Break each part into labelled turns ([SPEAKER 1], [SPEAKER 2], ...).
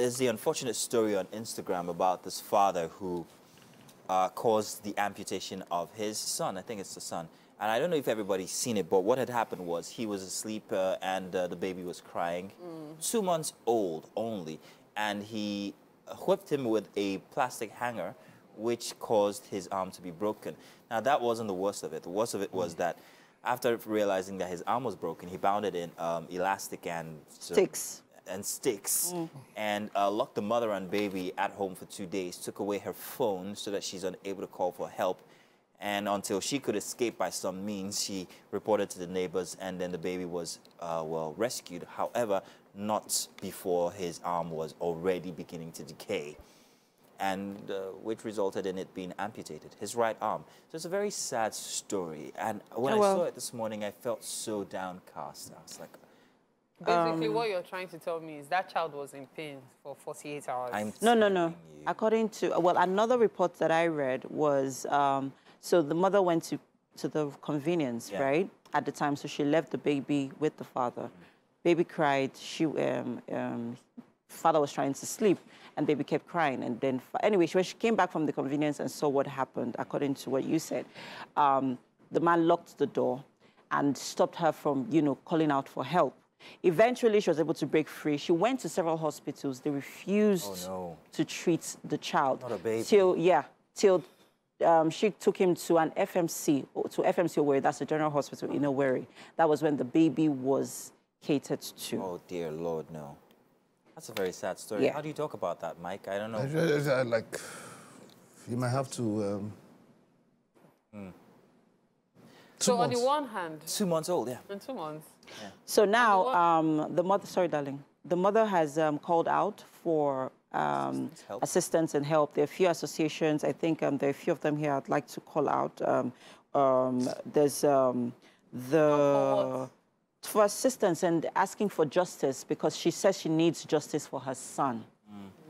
[SPEAKER 1] there's the unfortunate story on Instagram about this father who caused the amputation of his son. I think it's the son. And I don't know if everybody's seen it, but what had happened was he was asleep and the baby was crying, 2 months old only, and he whipped him with a plastic hanger, which caused his arm to be broken. Now, that wasn't the worst of it. The worst of it was that after realizing that his arm was broken, he bound it in elastic and
[SPEAKER 2] sticks.
[SPEAKER 1] And locked the mother and baby at home for 2 days, took away her phone so that she's unable to call for help. And until she could escape by some means, she reported to the neighbors, and then the baby was, well, rescued. However, not before his arm was already beginning to decay, and which resulted in it being amputated, his right arm. So it's a very sad story. And when I saw it this morning, I felt so downcast. I was like...
[SPEAKER 3] Basically, what you're trying to tell me is that child was in pain for 48 hours.
[SPEAKER 2] No. According to, well, another report that I read was, so the mother went to the convenience, right, at the time. So she left the baby with the father. Baby cried. Father was trying to sleep, and baby kept crying. And then, anyway, when she came back from the convenience and saw what happened, according to what you said, the man locked the door and stopped her from, calling out for help. Eventually, she was able to break free. She went to several hospitals. They refused to treat the child.
[SPEAKER 1] Not a baby.
[SPEAKER 2] Till she took him to an FMC Owerri. That's a general hospital in Owerri. That was when the baby was catered to.
[SPEAKER 1] Oh, dear Lord, no. That's a very sad story. How do you talk about that, Mike? I don't know.
[SPEAKER 4] Like, you might have to...
[SPEAKER 3] So on the one hand...
[SPEAKER 1] 2 months old,
[SPEAKER 3] In 2 months.
[SPEAKER 1] Yeah.
[SPEAKER 2] So now, the mother... Sorry, darling. The mother has called out for assistance and help. There are a few associations. I think there are a few of them here I'd like to call out. There's for assistance and asking for justice, because she says she needs justice for her son.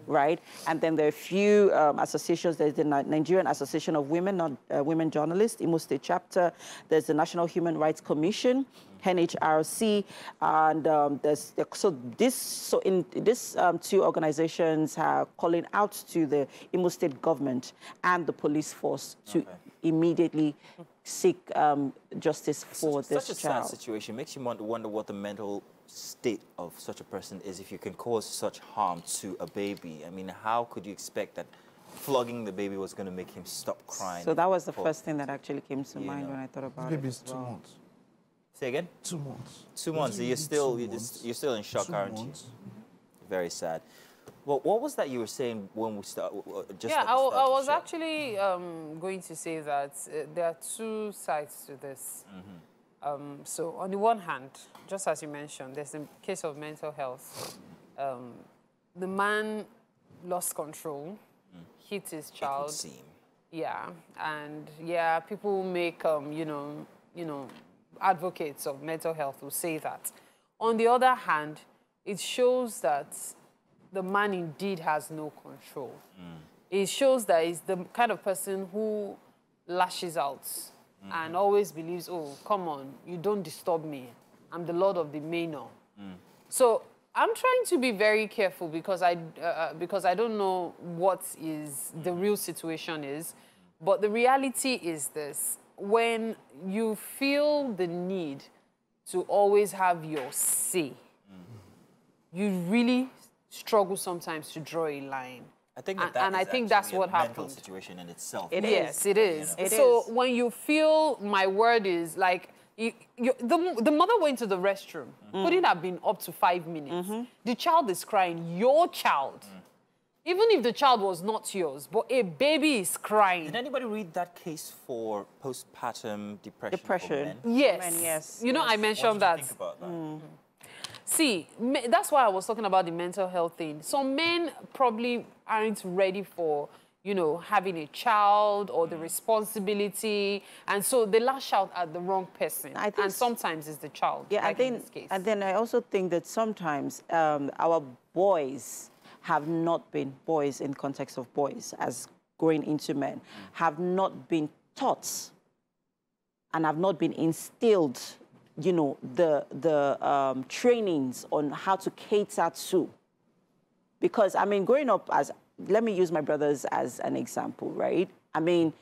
[SPEAKER 2] Right? And then there are a few associations. There's the Nigerian Association of Women, Women Journalists, Imo State chapter. There's the National Human Rights Commission, NHRC, and these two organizations are calling out to the Imo State government and the police force to immediately seek justice for this child.
[SPEAKER 1] Such a sad situation makes you wonder what the mental state of such a person is if you can cause such harm to a baby. I mean, how could you expect that flogging the baby was going to make him stop crying?
[SPEAKER 2] So that was the first thing that actually came to mind when I thought about it.
[SPEAKER 4] Baby's 2 months.
[SPEAKER 1] Say again?
[SPEAKER 4] 2 months.
[SPEAKER 1] 2 months. You're still in shock, aren't you? Very sad. Well, what was that you were saying when we started?
[SPEAKER 3] I was actually going to say that there are two sides to this. So on the one hand, just as you mentioned, there's the case of mental health. The man lost control, hit his child.
[SPEAKER 1] It would seem.
[SPEAKER 3] Yeah, and people make advocates of mental health who say that. On the other hand, it shows that the man indeed has no control. It shows that he's the kind of person who lashes out and always believes, oh, come on, you don't disturb me. I'm the Lord of the Manor. So I'm trying to be very careful because I don't know what is the real situation is. But the reality is this. When you feel the need to always have your say, you really struggle sometimes to draw a line.
[SPEAKER 1] I think
[SPEAKER 3] I think that's what happened.
[SPEAKER 1] Mental situation in itself.
[SPEAKER 3] Yes, it is. So when you feel my word is like, the mother went to the restroom, couldn't have been up to 5 minutes. The child is crying, your child. Even if the child was not yours, but a baby is crying.
[SPEAKER 1] Did anybody read that case for postpartum depression?
[SPEAKER 2] For men?
[SPEAKER 3] Yes. You know, I mentioned that.
[SPEAKER 1] What did you think about that?
[SPEAKER 3] See, that's why I was talking about the mental health thing. Some men probably aren't ready for, having a child or the responsibility. And so they lash out at the wrong person. And sometimes it's the child, like in this case.
[SPEAKER 2] And then I also think that sometimes our boys have not been, boys in context of boys as growing into men, have not been taught and have not been instilled the trainings on how to cater to Because, I mean, growing up as, let me use my brothers as an example, right? I mean,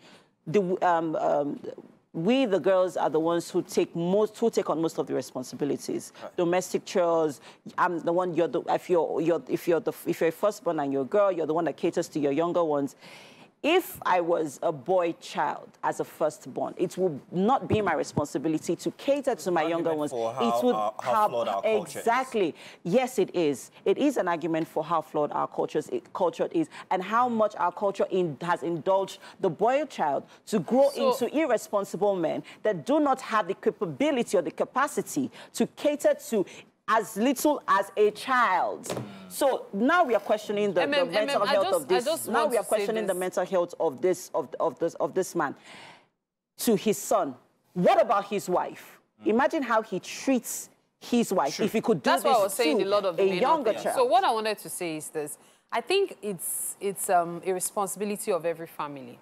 [SPEAKER 2] we, the girls, are the ones who take on most of the responsibilities. Right. Domestic chores. I'm the one. If you're a firstborn and you're a girl, you're the one that caters to your younger ones. If I was a boy child as a firstborn, it would not be my responsibility to cater to my younger ones.
[SPEAKER 1] It would how flawed our culture
[SPEAKER 2] exactly. Is. Yes, it is. It is an argument for how flawed our culture is, and how much our culture has indulged the boy child to grow into irresponsible men that do not have the capability or the capacity to cater to as little as a child. So now we are questioning the mental health of this. Now we are questioning the mental health of this man. To his son, what about his wife? Imagine how he treats his wife. If he could do this to a younger child.
[SPEAKER 3] So what I wanted to say is this: I think it's a responsibility of every family.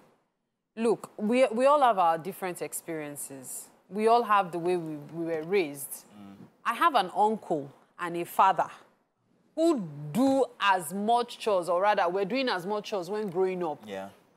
[SPEAKER 3] Look, we all have our different experiences. We all have the way we were raised. I have an uncle and a father who do as much chores, or rather, we're doing as much chores when growing up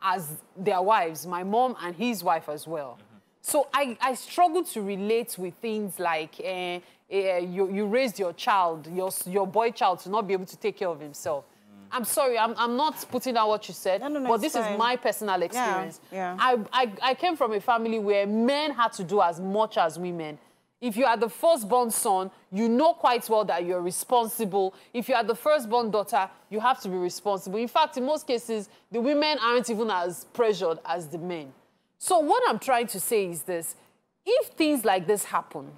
[SPEAKER 3] as their wives, my mom and his wife as well. So I struggle to relate with things like you raised your child, your boy child, to not be able to take care of himself. I'm sorry, I'm not putting out what you said, but this is my personal experience. I came from a family where men had to do as much as women. If you are the firstborn son, you know quite well that you're responsible. If you are the firstborn daughter, you have to be responsible. In fact, in most cases, the women aren't even as pressured as the men. So what I'm trying to say is this: if things like this happen,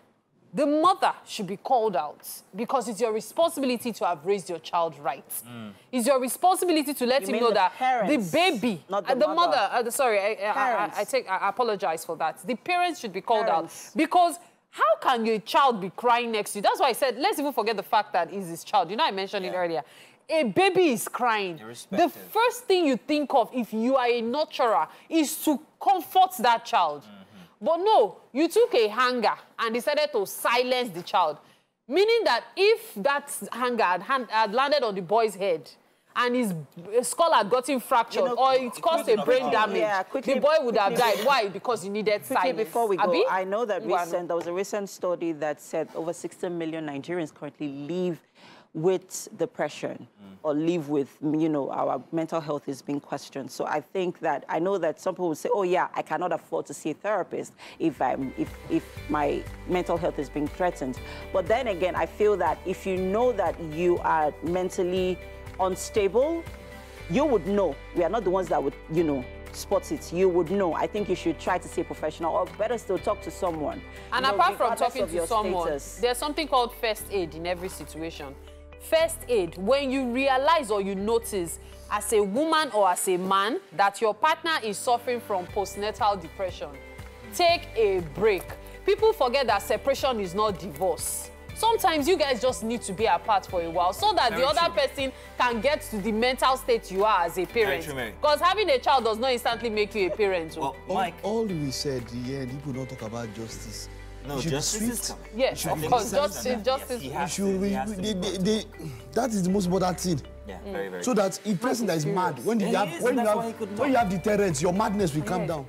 [SPEAKER 3] the mother should be called out, because it's your responsibility to have raised your child right. It's your responsibility to let him know that the baby,
[SPEAKER 2] not the
[SPEAKER 3] mother, I apologize for that. The parents should be called out, because how can your child be crying next to you? That's why I said, let's even forget the fact that it's his child. You know, I mentioned it earlier. A baby is crying. The first thing you think of, if you are a nurturer, is to comfort that child. But no, you took a hanger and decided to silence the child. Meaning that if that hanger had landed on the boy's head and his skull had gotten fractured, or it caused a brain damage, the boy would have died. Why? Because he needed silence.
[SPEAKER 2] Before we go, I know that there was a recent study that said over 60 million Nigerians currently live with depression or live with, you know, our mental health is being questioned. So I think that, I know that some people will say, oh yeah, I cannot afford to see a therapist if my mental health is being threatened. But then again, I feel that if you know that you are mentally unstable, you would know. We are not the ones that would, you know, spot it. You would know. I think you should try to see a professional, or better still, talk to someone. And
[SPEAKER 3] apart from talking to someone, there's something called first aid in every situation. First aid, when you realize or you notice as a woman or as a man that your partner is suffering from postnatal depression, take a break. People forget that separation is not divorce. Sometimes you guys just need to be apart for a while so that the other person can get to the mental state you are as a parent. Because having a child does not instantly make you a parent.
[SPEAKER 4] Well, Mike, all we said, people don't talk about justice.
[SPEAKER 1] No, justice is coming.
[SPEAKER 3] Yes, of course, justice.
[SPEAKER 4] That is the most important thing.
[SPEAKER 1] Yeah, very, very.
[SPEAKER 4] So that a person that is mad, when you have deterrence, your madness will come down.